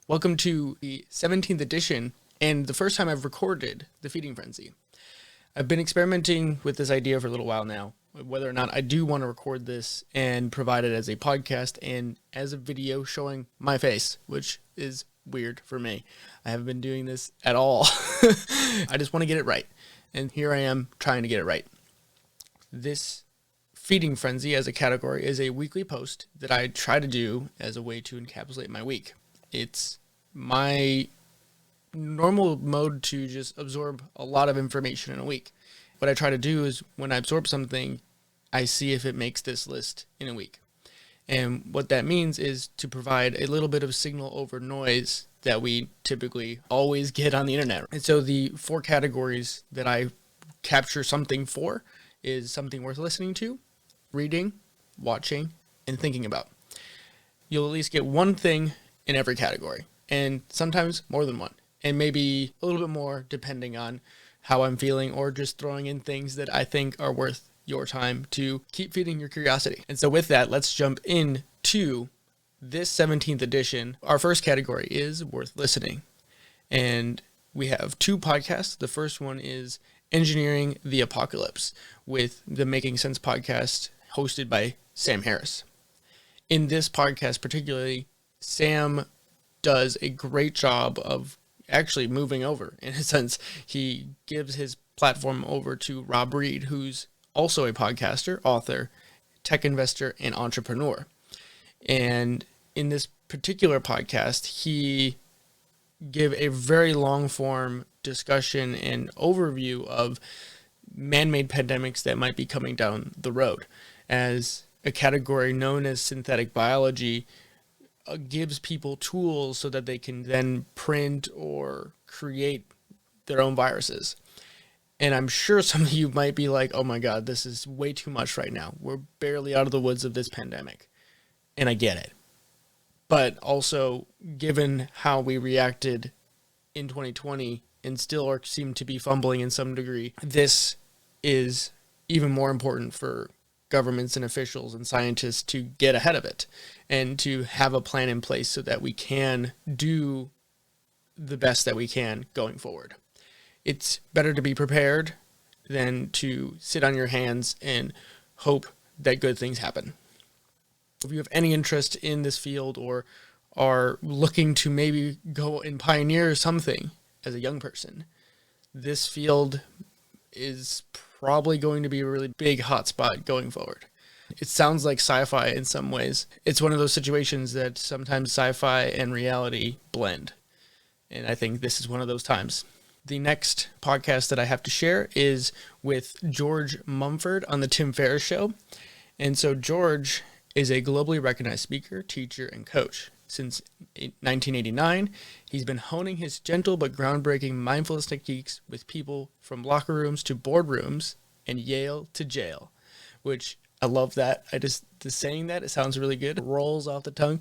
Welcome to the 17th edition and the first time I've recorded the Feeding Frenzy. I've been experimenting with this idea for a little while now, whether or not I do want to record this and provide it as a podcast and as a video showing my face, which is weird for me. I haven't been doing this at all. I just want to get it right. And here I am trying to get it right. This Feeding Frenzy as a category is a weekly post that I try to do as a way to encapsulate my week. It's my normal mode to just absorb a lot of information in a week. What I try to do is when I absorb something, I see if it makes this list in a week. And what that means is to provide a little bit of signal over noise that we typically always get on the internet. And so the four categories that I capture something for is something worth listening to, reading, watching, and thinking about. You'll at least get one thing in every category, and sometimes more than one, and maybe a little bit more depending on how I'm feeling, or just throwing in things that I think are worth your time to keep feeding your curiosity. And so with that, let's jump into this 17th edition. Our first category is worth listening, and we have two podcasts. The first one is Engineering the Apocalypse with the Making Sense podcast hosted by Sam Harris. In this podcast particularly, Sam does a great job of actually moving over. In a sense, he gives his platform over to Rob Reid, who's also a podcaster, author, tech investor, and entrepreneur. And in this particular podcast, he gave a very long form discussion and overview of man-made pandemics that might be coming down the road, as a category known as synthetic biology gives people tools so that they can then print or create their own viruses. And I'm sure some of you might be like, oh my God, this is way too much right now. We're barely out of the woods of this pandemic. And I get it. But also, given how we reacted in 2020 and still seem to be fumbling in some degree, this is even more important for governments and officials and scientists to get ahead of it and to have a plan in place so that we can do the best that we can going forward. It's better to be prepared than to sit on your hands and hope that good things happen. If you have any interest in this field or are looking to maybe go and pioneer something as a young person, this field is probably going to be a really big hotspot going forward. It sounds like sci-fi in some ways. It's one of those situations that sometimes sci-fi and reality blend. And I think this is one of those times. The next podcast that I have to share is with George Mumford on the Tim Ferriss Show. And so George is a globally recognized speaker, teacher, and coach. Since 1989, he's been honing his gentle but groundbreaking mindfulness techniques with people from locker rooms to boardrooms and Yale to jail, which I love that. Just saying that, it sounds really good. It rolls off the tongue.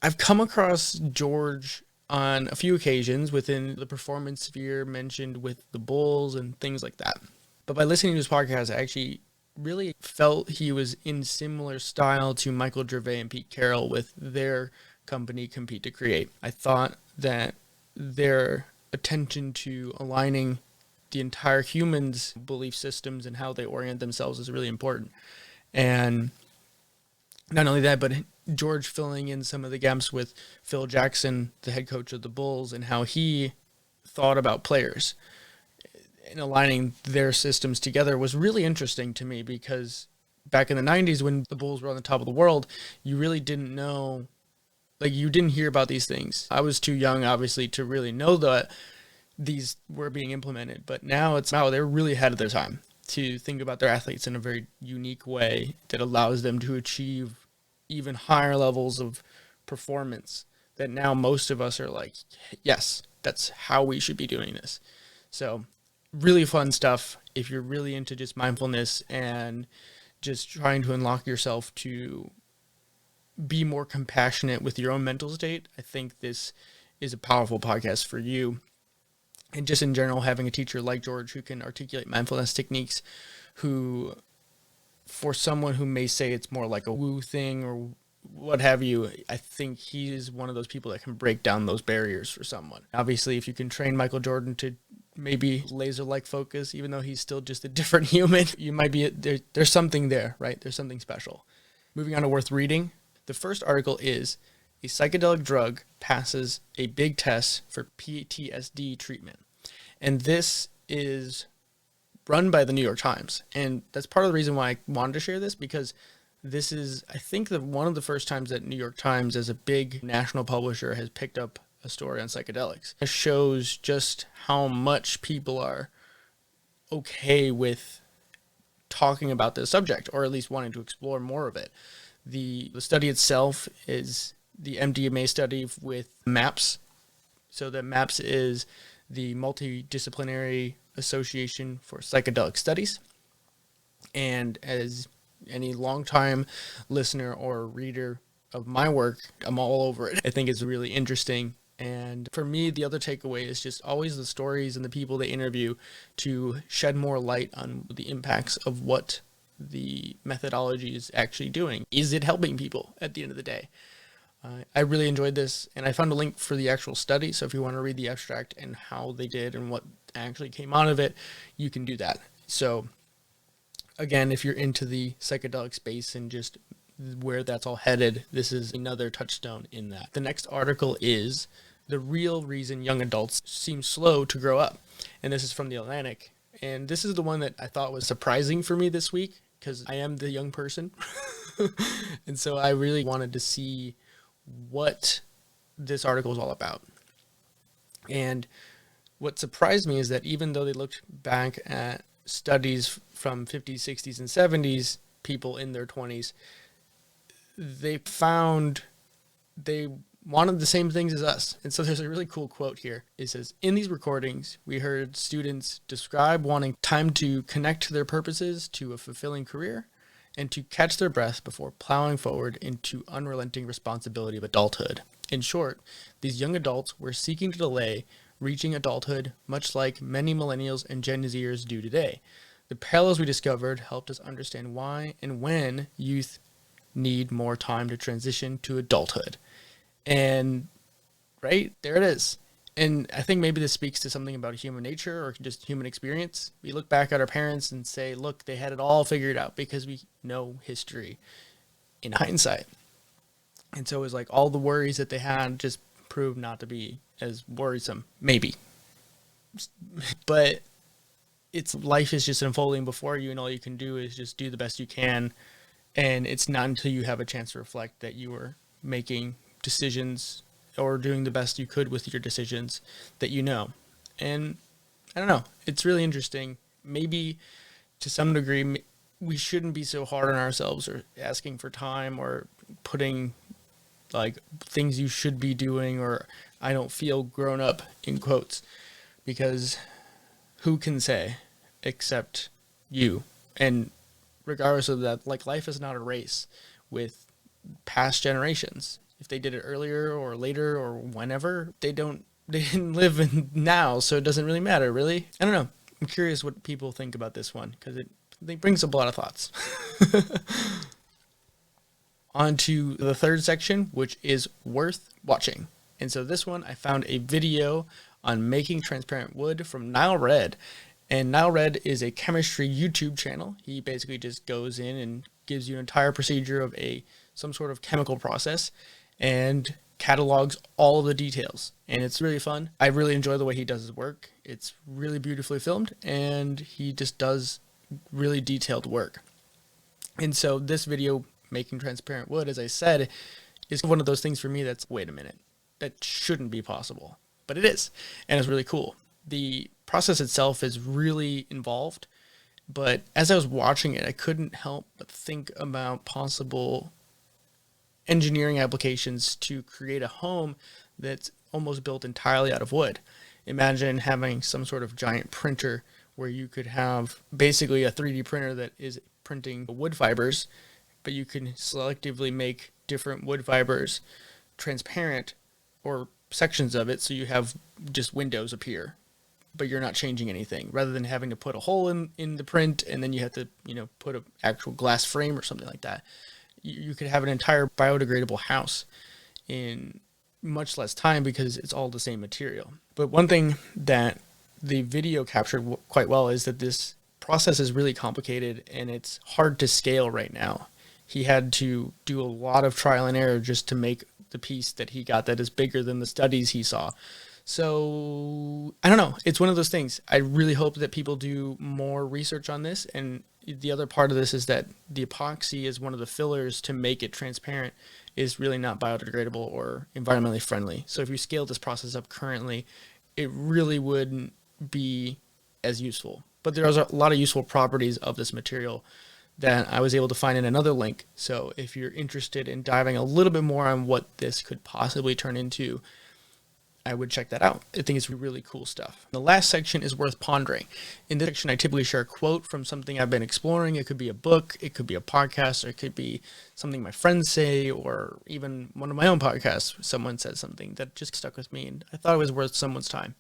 I've come across George on a few occasions within the performance sphere, mentioned with the Bulls and things like that. But by listening to his podcast, I actually really felt he was in similar style to Michael Gervais and Pete Carroll with their company Compete to Create. I thought that their attention to aligning the entire human's belief systems and how they orient themselves is really important. And not only that, but George filling in some of the gaps with Phil Jackson, the head coach of the Bulls, and how he thought about players and aligning their systems together was really interesting to me, because back in the 90s when the Bulls were on the top of the world, you really didn't know, you didn't hear about these things. I was too young, obviously, to really know that these were being implemented. But now they're really ahead of their time to think about their athletes in a very unique way that allows them to achieve even higher levels of performance that now most of us are like, yes, that's how we should be doing this. So really fun stuff. If you're really into just mindfulness and just trying to unlock yourself to be more compassionate with your own mental state, I think this is a powerful podcast for you. And just in general, having a teacher like George who can articulate mindfulness techniques, who, for someone who may say it's more like a woo thing or what have you, I think he's one of those people that can break down those barriers for someone. Obviously, if you can train Michael Jordan to maybe laser-like focus, even though he's still just a different human, you might be there's something there, right? There's something special. Moving on to worth reading. The first article is a psychedelic drug passes a big test for PTSD treatment. And this is run by the New York Times. And that's part of the reason why I wanted to share this, because this is, I think, one of the first times that New York Times, as a big national publisher, has picked up a story on psychedelics. It shows just how much people are okay with talking about this subject, or at least wanting to explore more of it. The study itself is the MDMA study with MAPS. So the MAPS is the Multidisciplinary Association for Psychedelic Studies. And as any longtime listener or reader of my work, I'm all over it. I think it's really interesting. And for me, the other takeaway is just always the stories and the people they interview to shed more light on the impacts of what the methodology is actually doing. Is it helping people at the end of the day? I really enjoyed this, and I found a link for the actual study. So if you want to read the abstract and how they did and what actually came out of it, you can do that. So again, if you're into the psychedelic space and just where that's all headed, this is another touchstone in that. The next article is the real reason young adults seem slow to grow up. And this is from The Atlantic. And this is the one that I thought was surprising for me this week, because I am the young person. And so I really wanted to see what this article is all about. And what surprised me is that even though they looked back at studies from 50s, 60s, and 70s, people in their 20s, they found they wanted the same things as us. And so there's a really cool quote here. It says, "In these recordings, we heard students describe wanting time to connect to their purposes to a fulfilling career and to catch their breath before plowing forward into unrelenting responsibility of adulthood. In short, these young adults were seeking to delay reaching adulthood, much like many millennials and Gen Zers do today. The parallels we discovered helped us understand why and when youth need more time to transition to adulthood." And right there it is. And I think maybe this speaks to something about human nature or just human experience. We look back at our parents and say, look, they had it all figured out, because we know history in hindsight. And so it was like all the worries that they had just proved not to be as worrisome, maybe. But life is just unfolding before you, and all you can do is just do the best you can. And it's not until you have a chance to reflect that you are making decisions or doing the best you could with your decisions that you know. And I don't know, it's really interesting. Maybe to some degree, we shouldn't be so hard on ourselves or asking for time or putting like things you should be doing, or I don't feel grown up in quotes, because who can say except you? And regardless of that, like, life is not a race with past generations. If they did it earlier or later or whenever, they didn't live in now, so it doesn't really matter, really. I don't know. I'm curious what people think about this one, because it brings up a lot of thoughts. On to the third section, which is worth watching. And so this one, I found a video on making transparent wood from Nile Red. And Nile Red is a chemistry YouTube channel. He basically just goes in and gives you an entire procedure of some sort of chemical process and catalogs all of the details. And it's really fun. I really enjoy the way he does his work. It's really beautifully filmed, and he just does really detailed work. And so this video, making transparent wood, as I said, is one of those things for me that's, wait a minute, that shouldn't be possible. But it is, and it's really cool. The process itself is really involved, but as I was watching it, I couldn't help but think about possible engineering applications to create a home that's almost built entirely out of wood. Imagine having some sort of giant printer where you could have basically a 3D printer that is printing wood fibers, but you can selectively make different wood fibers transparent, or sections of it, so you have just windows appear, but you're not changing anything, rather than having to put a hole in the print and then you have to, put an actual glass frame or something like that. you could have an entire biodegradable house in much less time because it's all the same material. But one thing that the video captured quite well is that this process is really complicated and it's hard to scale right now. He had to do a lot of trial and error just to make the piece that he got that is bigger than the studies he saw. So I don't know. It's one of those things. I really hope that people do more research on this. And the other part of this is that the epoxy is one of the fillers to make it transparent is really not biodegradable or environmentally friendly. So if you scale this process up currently, it really wouldn't be as useful. But there's a lot of useful properties of this material that I was able to find in another link. So if you're interested in diving a little bit more on what this could possibly turn into, I would check that out. I think it's really cool stuff. The last section is worth pondering. In this section, I typically share a quote from something I've been exploring. It could be a book, it could be a podcast, or it could be something my friends say, or even one of my own podcasts. Someone said something that just stuck with me, and I thought it was worth someone's time.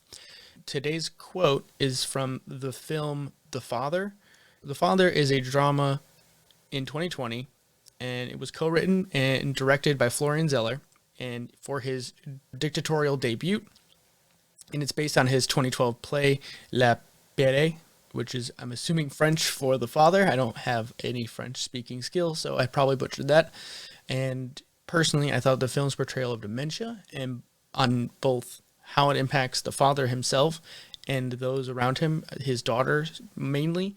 Today's quote is from the film The Father. The Father is a drama in 2020, and it was co-written and directed by Florian Zeller, and for his dictatorial debut, and it's based on his 2012 play La Pere, which is, I'm assuming, French for the father. I don't have any French speaking skills, so I probably butchered that. And personally, I thought the film's portrayal of dementia and on both how it impacts the father himself and those around him, his daughter mainly,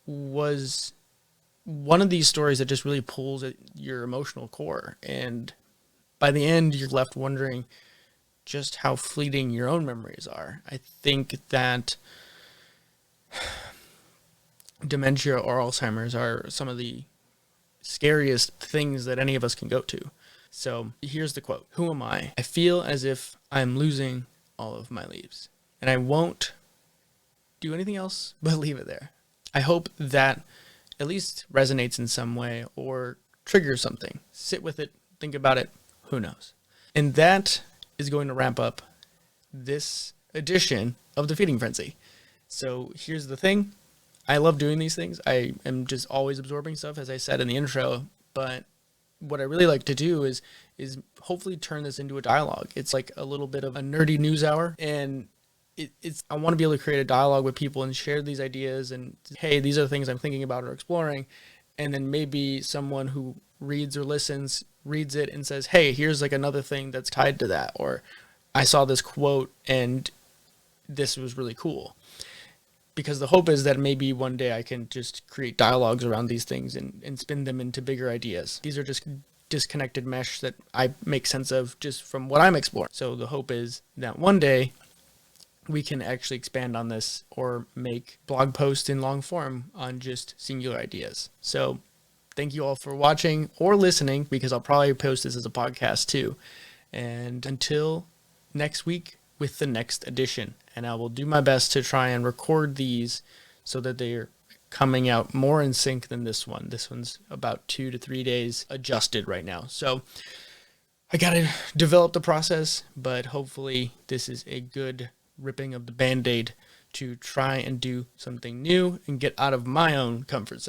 was one of these stories that just really pulls at your emotional core. And by the end, you're left wondering just how fleeting your own memories are. I think that dementia or Alzheimer's are some of the scariest things that any of us can go to. So here's the quote. "Who am I? I feel as if I'm losing all of my leaves, and I won't do anything else but leave it there." I hope that at least resonates in some way or triggers something. Sit with it, think about it. Who knows? And that is going to wrap up this edition of the Feeding Frenzy. So here's the thing. I love doing these things. I am just always absorbing stuff, as I said in the intro. But what I really like to do is hopefully turn this into a dialogue. It's like a little bit of a nerdy news hour. And I want to be able to create a dialogue with people and share these ideas. And, hey, these are the things I'm thinking about or exploring. And then maybe someone who reads or listens reads it and says, hey, here's like another thing that's tied to that, or I saw this quote and this was really cool. Because the hope is that maybe one day I can just create dialogues around these things and spin them into bigger ideas. These are just disconnected mesh that I make sense of just from what I'm exploring. So the hope is that one day we can actually expand on this or make blog posts in long form on just singular ideas. So thank you all for watching or listening, because I'll probably post this as a podcast too. And until next week with the next edition, and I will do my best to try and record these so that they're coming out more in sync than this one. This one's about 2 to 3 days adjusted right now. So I got to develop the process, but hopefully this is a good ripping of the Band-Aid to try and do something new and get out of my own comfort zone.